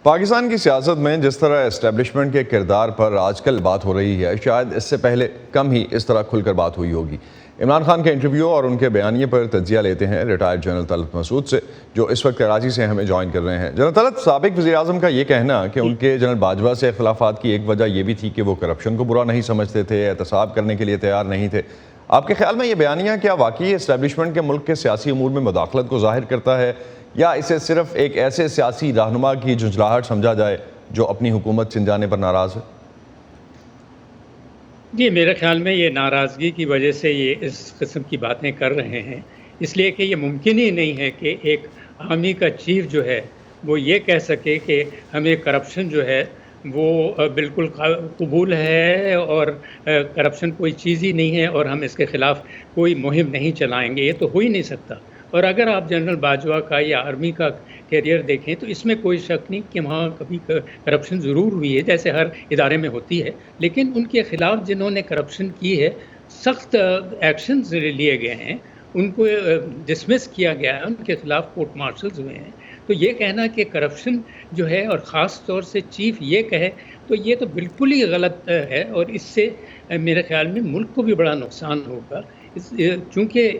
پاکستان کی سیاست میں جس طرح اسٹیبلشمنٹ کے کردار پر آج کل بات ہو رہی ہے، شاید اس سے پہلے کم ہی اس طرح کھل کر بات ہوئی ہوگی۔ عمران خان کے انٹرویو اور ان کے بیانیے پر تجزیہ لیتے ہیں ریٹائرڈ جنرل طلعت مسعود سے، جو اس وقت کراچی سے ہمیں جوائن کر رہے ہیں۔ جنرل طلعت، سابق وزیر اعظم کا یہ کہنا کہ ان کے جنرل باجوہ سے اختلافات کی ایک وجہ یہ بھی تھی کہ وہ کرپشن کو برا نہیں سمجھتے تھے، احتساب کرنے کے لیے تیار نہیں تھے، آپ کے خیال میں یہ بیانیہ کیا واقعی اسٹیبلشمنٹ کے ملک کے سیاسی امور میں مداخلت کو ظاہر کرتا ہے، یا اسے صرف ایک ایسے سیاسی رہنما کی جھنجھلاہٹ سمجھا جائے جو اپنی حکومت چھن جانے پر ناراض ہے؟ جی، میرے خیال میں یہ ناراضگی کی وجہ سے یہ اس قسم کی باتیں کر رہے ہیں، اس لیے کہ یہ ممکن ہی نہیں ہے کہ ایک آرمی کا چیف جو ہے وہ یہ کہہ سکے کہ ہمیں کرپشن جو ہے وہ بالکل قبول ہے اور کرپشن کوئی چیز ہی نہیں ہے اور ہم اس کے خلاف کوئی مہم نہیں چلائیں گے۔ یہ تو ہو ہی نہیں سکتا۔ اور اگر آپ جنرل باجوہ کا یا آرمی کا کیریئر دیکھیں تو اس میں کوئی شک نہیں کہ وہاں کبھی کرپشن ضرور ہوئی ہے، جیسے ہر ادارے میں ہوتی ہے، لیکن ان کے خلاف جنہوں نے کرپشن کی ہے سخت ایکشنز لیے گئے ہیں، ان کو ڈسمس کیا گیا ہے، ان کے خلاف کورٹ مارشلز ہوئے ہیں۔ تو یہ کہنا کہ کرپشن جو ہے اور خاص طور سے چیف یہ کہے تو یہ تو بالکل ہی غلط ہے، اور اس سے میرے خیال میں ملک کو بھی بڑا نقصان ہوگا، چونکہ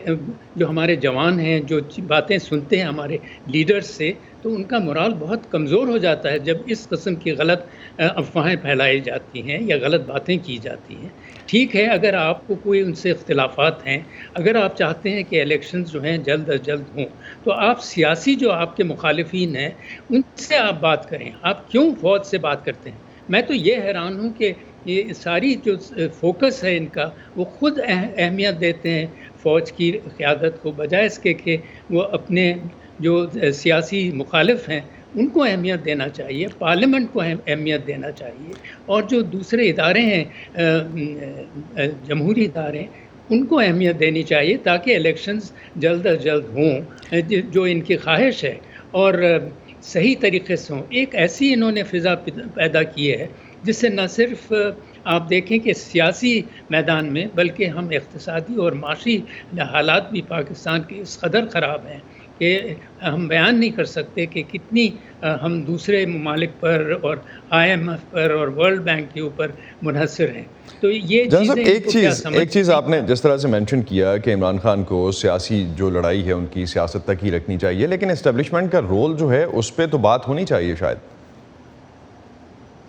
جو ہمارے جوان ہیں جو باتیں سنتے ہیں ہمارے لیڈرز سے تو ان کا مورال بہت کمزور ہو جاتا ہے جب اس قسم کی غلط افواہیں پھیلائی جاتی ہیں یا غلط باتیں کی جاتی ہیں۔ ٹھیک ہے، اگر آپ کو کوئی ان سے اختلافات ہیں، اگر آپ چاہتے ہیں کہ الیکشنز جو ہیں جلد از جلد ہوں، تو آپ سیاسی جو آپ کے مخالفین ہیں ان سے آپ بات کریں۔ آپ کیوں فوج سے بات کرتے ہیں؟ میں تو یہ حیران ہوں کہ یہ ساری جو فوکس ہے ان کا، وہ خود اہمیت دیتے ہیں فوج کی قیادت کو، بجائے اس کے کہ وہ اپنے جو سیاسی مخالف ہیں ان کو اہمیت دینا چاہیے، پارلیمنٹ کو اہمیت دینا چاہیے، اور جو دوسرے ادارے ہیں جمہوری ادارے ان کو اہمیت دینی چاہیے تاکہ الیکشنز جلد از جلد ہوں جو ان کی خواہش ہے اور صحیح طریقے سے ہوں۔ ایک ایسی انہوں نے فضا پیدا کی ہے جس سے نہ صرف آپ دیکھیں کہ سیاسی میدان میں بلکہ ہم اقتصادی اور معاشی حالات بھی پاکستان کے اس قدر خراب ہیں کہ ہم بیان نہیں کر سکتے کہ کتنی ہم دوسرے ممالک پر اور IMF پر اور ورلڈ بینک کے اوپر منحصر ہیں۔ تو یہ ایک چیز آپ نے جس طرح سے مینشن کیا کہ عمران خان کو سیاسی جو لڑائی ہے ان کی سیاست تک ہی رکھنی چاہیے، لیکن اسٹیبلشمنٹ کا رول جو ہے اس پہ تو بات ہونی چاہیے شاید۔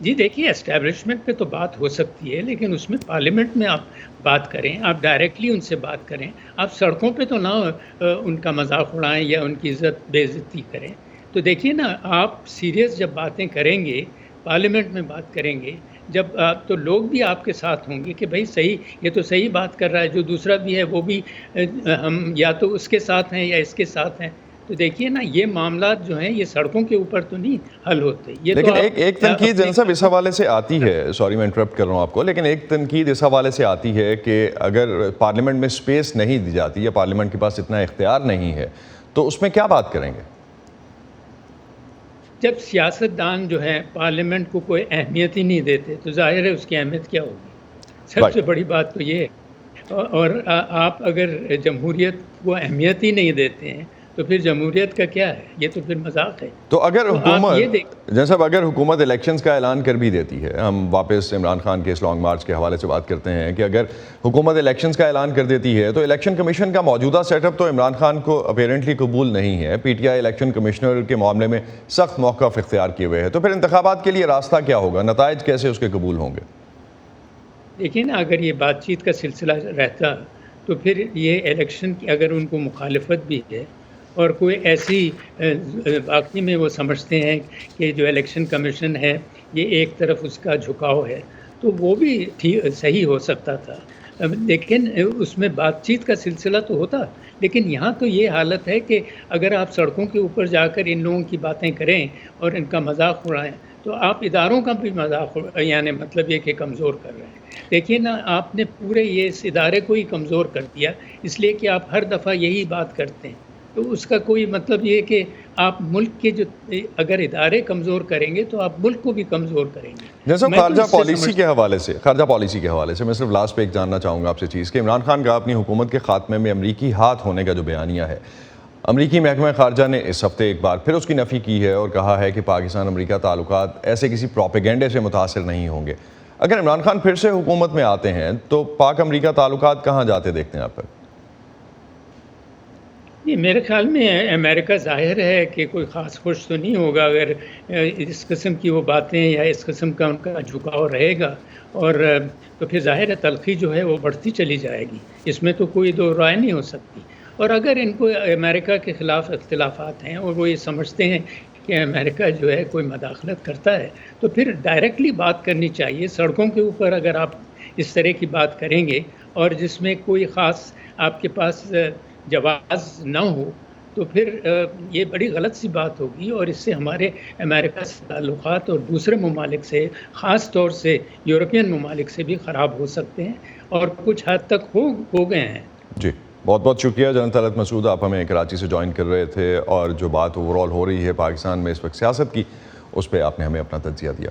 جی دیکھیے، اسٹیبلشمنٹ پہ تو بات ہو سکتی ہے، لیکن اس میں پارلیمنٹ میں آپ بات کریں، آپ ڈائریکٹلی ان سے بات کریں، آپ سڑکوں پہ تو نہ ان کا مذاق اڑائیں یا ان کی بے عزتی کریں۔ تو دیکھیے نا، آپ سیریس جب باتیں کریں گے، پارلیمنٹ میں بات کریں گے جب تو لوگ بھی آپ کے ساتھ ہوں گے کہ بھائی صحیح، یہ تو صحیح بات کر رہا ہے، جو دوسرا بھی ہے وہ بھی ہم یا تو اس کے ساتھ ہیں یا اس کے ساتھ ہیں۔ تو دیکھیے نا، یہ معاملات جو ہیں یہ سڑکوں کے اوپر تو نہیں حل ہوتے۔ لیکن ایک تنقید جن صاحب اس حوالے سے آتی ہے، سوری میں انٹرپٹ کر رہا ہوں آپ کو، لیکن ایک تنقید اس حوالے سے آتی ہے کہ اگر پارلیمنٹ میں سپیس نہیں دی جاتی یا پارلیمنٹ کے پاس اتنا اختیار نہیں ہے تو اس میں کیا بات کریں گے؟ جب سیاستدان جو ہے پارلیمنٹ کو کوئی اہمیت ہی نہیں دیتے تو ظاہر ہے اس کی اہمیت کیا ہوگی؟ سب سے بڑی بات تو یہ ہے۔ اور آپ اگر جمہوریت کو اہمیت ہی نہیں دیتے ہیں تو پھر جمہوریت کا کیا ہے؟ یہ تو پھر مذاق ہے۔ تو اگر حکومت الیکشنز کا اعلان کر بھی دیتی ہے، ہم واپس عمران خان کے اس لانگ مارچ کے حوالے سے بات کرتے ہیں کہ اگر حکومت الیکشنز کا اعلان کر دیتی ہے تو الیکشن کمیشن کا موجودہ سیٹ اپ تو عمران خان کو اپیرنٹلی قبول نہیں ہے، PTI الیکشن کمشنر کے معاملے میں سخت موقف اختیار کیے ہوئے ہے، تو پھر انتخابات کے لیے راستہ کیا ہوگا؟ نتائج کیسے اس کے قبول ہوں گے؟ دیکھیے نا، اگر یہ بات چیت کا سلسلہ رہتا تو پھر یہ الیکشن کی اگر ان کو مخالفت بھی ہے اور کوئی ایسی واقعی میں وہ سمجھتے ہیں کہ جو الیکشن کمیشن ہے یہ ایک طرف اس کا جھکاؤ ہے تو وہ بھی صحیح ہو سکتا تھا، لیکن اس میں بات چیت کا سلسلہ تو ہوتا۔ لیکن یہاں تو یہ حالت ہے کہ اگر آپ سڑکوں کے اوپر جا کر ان لوگوں کی باتیں کریں اور ان کا مذاق اڑائیں تو آپ اداروں کا بھی مذاق یعنی مطلب یہ کہ کمزور کر رہے ہیں۔ دیکھیے نا، آپ نے پورے یہ اس ادارے کو ہی کمزور کر دیا، اس لیے کہ آپ ہر دفعہ یہی بات کرتے ہیں، تو اس کا کوئی مطلب یہ کہ آپ ملک کے جو اگر ادارے کمزور کریں گے تو آپ ملک کو بھی کمزور کریں گے۔ جیسے خارجہ پالیسی کے حوالے سے میں صرف لاسٹ پہ ایک جاننا چاہوں گا آپ سے چیز کہ عمران خان کا اپنی حکومت کے خاتمے میں امریکی ہاتھ ہونے کا جو بیانیہ ہے، امریکی محکمہ خارجہ نے اس ہفتے ایک بار پھر اس کی نفی کی ہے اور کہا ہے کہ پاکستان امریکہ تعلقات ایسے کسی پروپیگنڈے سے متاثر نہیں ہوں گے۔ اگر عمران خان پھر سے حکومت میں آتے ہیں تو پاک امریکہ تعلقات کہاں جاتے دیکھتے ہیں آپ؟ یہ میرے خیال میں امریکہ ظاہر ہے کہ کوئی خاص خوش تو نہیں ہوگا اگر اس قسم کی وہ باتیں یا اس قسم کا ان کا جھکاؤ رہے گا، اور تو پھر ظاہر ہے تلخی جو ہے وہ بڑھتی چلی جائے گی، اس میں تو کوئی دو رائے نہیں ہو سکتی۔ اور اگر ان کو امریکہ کے خلاف اختلافات ہیں اور وہ یہ سمجھتے ہیں کہ امریکہ جو ہے کوئی مداخلت کرتا ہے، تو پھر ڈائریکٹلی بات کرنی چاہیے۔ سڑکوں کے اوپر اگر آپ اس طرح کی بات کریں گے اور جس میں کوئی خاص آپ کے پاس جواز نہ ہو، تو پھر یہ بڑی غلط سی بات ہوگی، اور اس سے ہمارے امریکہ سے تعلقات اور دوسرے ممالک سے، خاص طور سے یورپین ممالک سے بھی خراب ہو سکتے ہیں، اور کچھ حد تک ہو گئے ہیں۔ جی بہت بہت شکریہ جنرل طلعت مسعود، آپ ہمیں کراچی سے جوائن کر رہے تھے، اور جو بات اوور آل ہو رہی ہے پاکستان میں اس وقت سیاست کی، اس پہ آپ نے ہمیں اپنا تجزیہ دیا۔